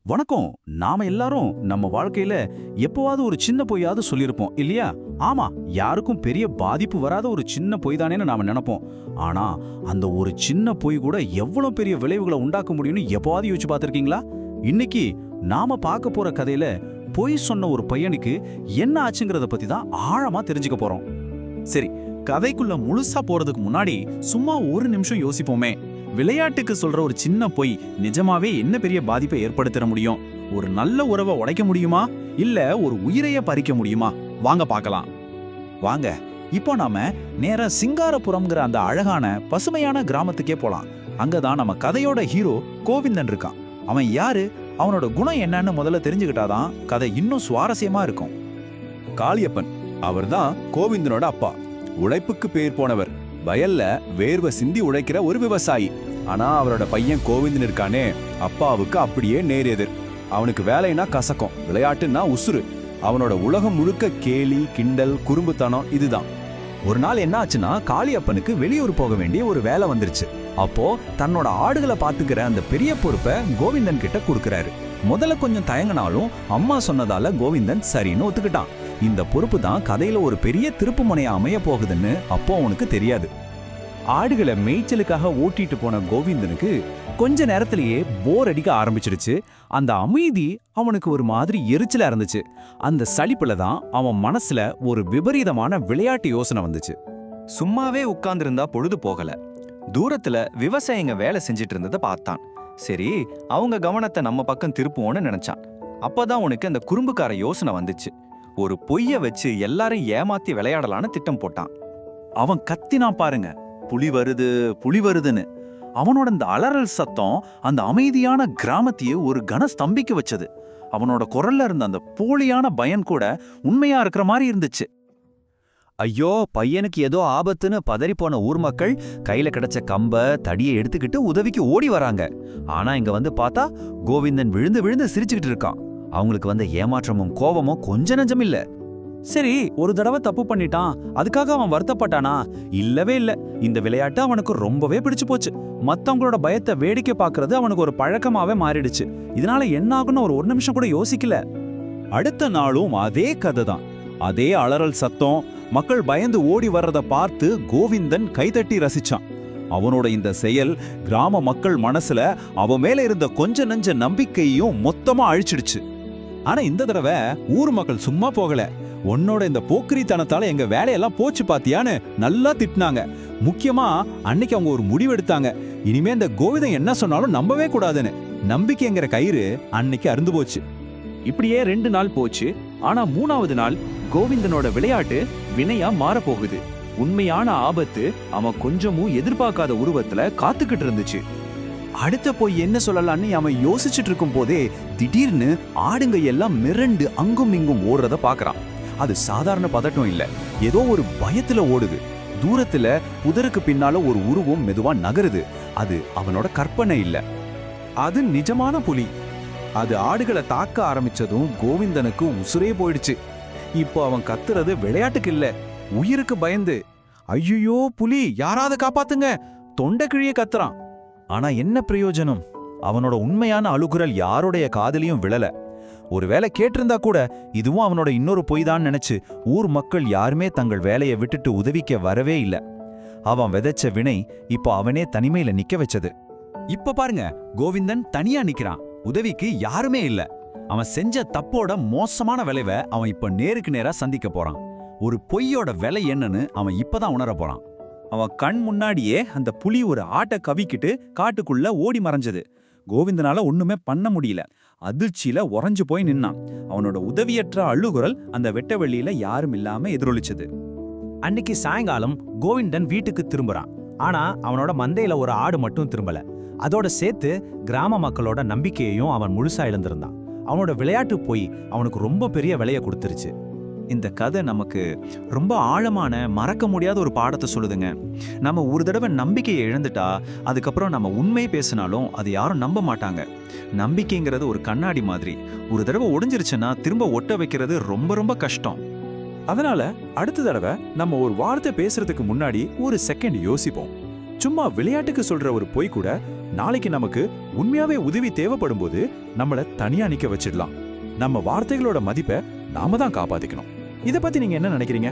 வணக்கம். நாம எல்லாரும் நம்ம வாழ்க்கையில எப்பவாவது ஒரு சின்ன பொய்யாவது சொல்லியிருப்போம் இல்லையா? ஆமா, யாருக்கும் பெரிய பாதிப்பு வராத ஒரு சின்ன பொய் தானேன்னு நாம நினைப்போம். ஆனா அந்த ஒரு சின்ன பொய் கூட எவ்வளவு பெரிய விளைவுகளை உண்டாக்க முடியும்னு எப்பவாவது யோசிச்சு பார்த்திருக்கீங்களா? இன்னைக்கு நாம பார்க்க போற கதையில பொய் சொன்ன ஒரு பையனுக்கு என்ன ஆச்சுங்கிறத பத்தி தான் ஆழமா தெரிஞ்சுக்க போறோம். சரி, கதைக்குள்ள முழுசா போறதுக்கு முன்னாடி சும்மா ஒரு நிமிஷம் யோசிப்போமே. விளையாட்டுக்கு சொல்ற ஒரு சின்ன பொய் நிஜமாவே என்ன பெரிய பாதிப்பை ஏற்படுத்திட முடியும்? ஒரு நல்ல உறவை உடைக்க முடியுமா, இல்ல ஒரு உயிரைய பறிக்க முடியுமா? வாங்க பார்க்கலாம். வாங்க, இப்போ நாம நேரா சிங்காரபுரம்ங்கிற அந்த அழகான பசுமையான கிராமத்துக்கே போலாம். அங்கதான் நம்ம கதையோட ஹீரோ கோவிந்தன் இருக்கான். அவன் யாரு, அவனோட குணம் என்னன்னு முதல்ல தெரிஞ்சுக்கிட்டாதான் கதை இன்னும் சுவாரஸ்யமா இருக்கும். காளியப்பன் அவர்தான் கோவிந்தனோட அப்பா. உழைப்புக்கு பேர் போனவர். வயல்ல வேர்வை சிந்தி உழைக்கிற ஒரு விவசாயி. ஆனா அவரோட பையன் கோவிந்தன் இருக்கானே, அப்பாவுக்கு அப்படியே நேர் எதிர். அவனுக்கு வேலைனா கசக்கம், விளையாட்டுன்னா உசுறு. அவனோட உலகம் முழுக்க கேலி, கிண்டல், குறும்புத்தனம் இதுதான். ஒரு நாள் என்ன ஆச்சுன்னா, காளியப்பனுக்கு வெளியூர் போக வேண்டிய ஒரு வேலை வந்துருச்சு. அப்போ தன்னோட ஆடுகளை பாத்துக்கிற அந்த பெரிய பொறுப்பை கோவிந்தன் கிட்ட கொடுக்கறாரு. முதல்ல கொஞ்சம் தயங்கினாலும் அம்மா சொன்னதால கோவிந்தன் சரின்னு ஒத்துக்கிட்டான். இந்த பொறுப்பு தான் கதையில ஒரு பெரிய திருப்பு முனையா அமைய போகுதுன்னு அப்போ அவனுக்கு தெரியாது. ஆடுகளை மேய்ச்சலுக்காக ஓட்டிட்டு போன கோவிந்தனுக்கு கொஞ்ச நேரத்திலேயே போர் அடிக்க ஆரம்பிச்சிருச்சு. அந்த அமைதி அவனுக்கு ஒரு மாதிரி எரிச்சலா இருந்துச்சு. அந்த சலிப்புல தான் அவன் மனசுல ஒரு விபரீதமான விளையாட்டு யோசனை வந்துச்சு. சும்மாவே உட்கார்ந்திருந்தா பொழுது போகல. தூரத்துல விவசாயிங்க வேலை செஞ்சிட்டு இருந்ததை பார்த்தான். சரி, அவங்க கவனத்தை நம்ம பக்கம் திருப்புவோன்னு நினைச்சான். அப்பதான் உனக்கு அந்த குறும்புக்கார யோசனை வந்துச்சு. ஒரு பொய்ய வச்சு எல்லாரையும் ஏமாத்தி விளையாடலான்னு திட்டம் போட்டான். அவன் கத்தினான் பாருங்க, புலி வருது புலி வருதுன்னு. அவனோட இந்த அலறல் சத்தம் அந்த அமைதியான கிராமத்தையே ஒரு கன ஸ்தம்பிக்க வச்சது. அவனோட குரல்ல இருந்த அந்த போலியான பயம் கூட உண்மையா இருக்கிற மாதிரி இருந்துச்சு. ஐயோ, பையனுக்கு ஏதோ ஆபத்துன்னு பதறிப்போன ஊர் மக்கள் கையில கிடைச்ச கம்ப தடியை எடுத்துக்கிட்டு உதவிக்கு ஓடி வராங்க. ஆனா இங்க வந்து பார்த்தா கோவிந்தன் விழுந்து விழுந்து சிரிச்சுக்கிட்டு இருக்கான். அவங்களுக்கு வந்த ஏமாற்றமும் கோபமும் கொஞ்ச நஞ்சம் இல்ல. சரி, ஒரு தடவை தப்பு பண்ணிட்டான், அதுக்காக அவன் வருத்தப்பட்டானா? இல்லவே இல்ல. இந்த விளையாட்டு அவனுக்கு ரொம்பவே பிடிச்சு போச்சு. மத்தவங்களோட பயத்தை வேடிக்கை பார்க்கறது அவனுக்கு ஒரு பழக்கமாவே மாறிடுச்சு. இதனால என்ன ஆகுன்னு ஒரு நிமிஷம் கூட யோசிக்கல. அடுத்த நாளும் அதே கதை தான். அதே அலறல் சத்தம், மக்கள் பயந்து ஓடி வர்றத பார்த்து கோவிந்தன் கைதட்டி ரசிச்சான். அவனோட இந்த செயல் கிராம மக்கள் மனசுல அவன் மேல இருந்த கொஞ்ச நஞ்ச நம்பிக்கையும் மொத்தமா அழிச்சிடுச்சு. ஆனா இந்த தடவை ஊர் மக்கள் சும்மா போகல. உன்னோட இந்த போக்கிரித்தனத்தால எங்க வேலையெல்லாம் போச்சு பாத்தியான்னு நல்லா திட்டினாங்க. முக்கியமா அன்னைக்கு அவங்க ஒரு முடிவு எடுத்தாங்க. இனிமே இந்த கோவிந்தன் என்ன சொன்னாலும் நம்பவே கூடாதுன்னு. நம்பிக்கைங்கிற கயிறு அன்னைக்கு அருந்து போச்சு. இப்படியே 2 நாள் போச்சு. ஆனா 3ஆவது நாள் கோவிந்தனோட விளையாட்டு வினையா மாறப்போகுது. உண்மையான ஆபத்து அவன் கொஞ்சமும் எதிர்பார்க்காத உருவத்துல காத்துக்கிட்டு இருந்துச்சு. அடுத்த போய் என்ன சொல்லலான்னு அவன் யோசிச்சுட்டு இருக்கும் போதே திடீர்னு ஆடுங்க எல்லாம் மிரண்டு அங்கும் இங்கும் ஓடுறத பாக்குறான். அது சாதாரண பதட்டம் இல்ல, ஏதோ ஒரு பயத்துல ஓடுது. தூரத்துல புதருக்கு பின்னால ஒரு உருவம் மெதுவா நகருது. அது அவனோட கற்பனை இல்ல, அது நிஜமான புலி. அது ஆடுகளை தாக்க ஆரம்பிச்சதும் கோவிந்தனுக்கு உசுரே போயிடுச்சு. இப்போ அவன் கத்துறது விளையாட்டுக்கு இல்ல, உயிருக்கு பயந்து. ஐயோ புலி, யாராவது காப்பாத்துங்க, தொண்டை கிழிய கத்துறான். ஆனா என்ன பிரயோஜனம்? அவனோட உண்மையான அழுகுரல் யாருடைய காதலியும் விழல. ஒருவேளை கேட்டிருந்தா கூட இதுவும் அவனோட இன்னொரு பொய் தான் நினைச்சு ஊர் மக்கள் யாருமே தங்கள் வேலையை விட்டுட்டு உதவிக்க வரவே இல்ல. அவன் விதைச்ச வினை இப்போ அவனே தனிமையில நிக்க வச்சது. இப்ப பாருங்க, கோவிந்தன் தனியா நிக்கிறான். உதவிக்கு யாருமே இல்ல. அவன் செஞ்ச தப்போட மோசமான விளைவை அவன் இப்ப நேருக்கு நேரா சந்திக்க போறான். ஒரு பொய்யோட விலை என்னன்னு அவன் இப்பதான் உணர போறான். அவன் கண் முன்னாடியே அந்த புலி ஒரு ஆட்டை கவிக்கிட்டு காட்டுக்குள்ள ஓடி மறைஞ்சது. கோவிந்தனால ஒண்ணுமே பண்ண முடியல. அதிர்ச்சியில உறைஞ்சு போய் நின்னான். அவனோட உதவியற்ற அழுகுரல் அந்த வெட்ட வெளியில யாரும் இல்லாம எதிரொலிச்சது. அன்னைக்கு சாயங்காலம் கோவிந்தன் வீட்டுக்கு திரும்புறான். ஆனா அவனோட மந்தையில ஒரு ஆடு மட்டும் திரும்பல. அதோட சேர்த்து கிராம மக்களோட நம்பிக்கையையும் அவன் முழுசா இழந்திருந்தான். அவனோட விளையாட்டு போய் அவனுக்கு ரொம்ப பெரிய விலைய கொடுத்துருச்சு. இந்த கதை நமக்கு ரொம்ப ஆழமான மறக்க முடியாத ஒரு பாடத்தை சொல்லுதுங்க. நம்ம ஒரு தடவை நம்பிக்கையை இழந்துட்டா அதுக்கப்புறம் நம்ம உண்மை பேசினாலும் அது யாரும் நம்ப மாட்டாங்க. நம்பிக்கைங்கிறது ஒரு கண்ணாடி மாதிரி. ஒரு தடவை உடைஞ்சிருச்சுன்னா திரும்ப ஒட்ட வைக்கிறது ரொம்ப ரொம்ப கஷ்டம். அதனால அடுத்த தடவை நம்ம ஒரு வார்த்தை பேசுறதுக்கு முன்னாடி ஒரு செகண்ட் யோசிப்போம். சும்மா விளையாட்டுக்கு சொல்ற ஒரு பொய் கூட நாளைக்கு நமக்கு உண்மையாவே உதவி தேவைப்படும் போது நம்மள தனியா நிக்க வச்சிடலாம். நம்ம வார்த்தைகளோட மதிப்பை நாம தான் காப்பாத்திக்கணும். இத பத்தி நீங்க என்ன நினைக்கிறீங்க?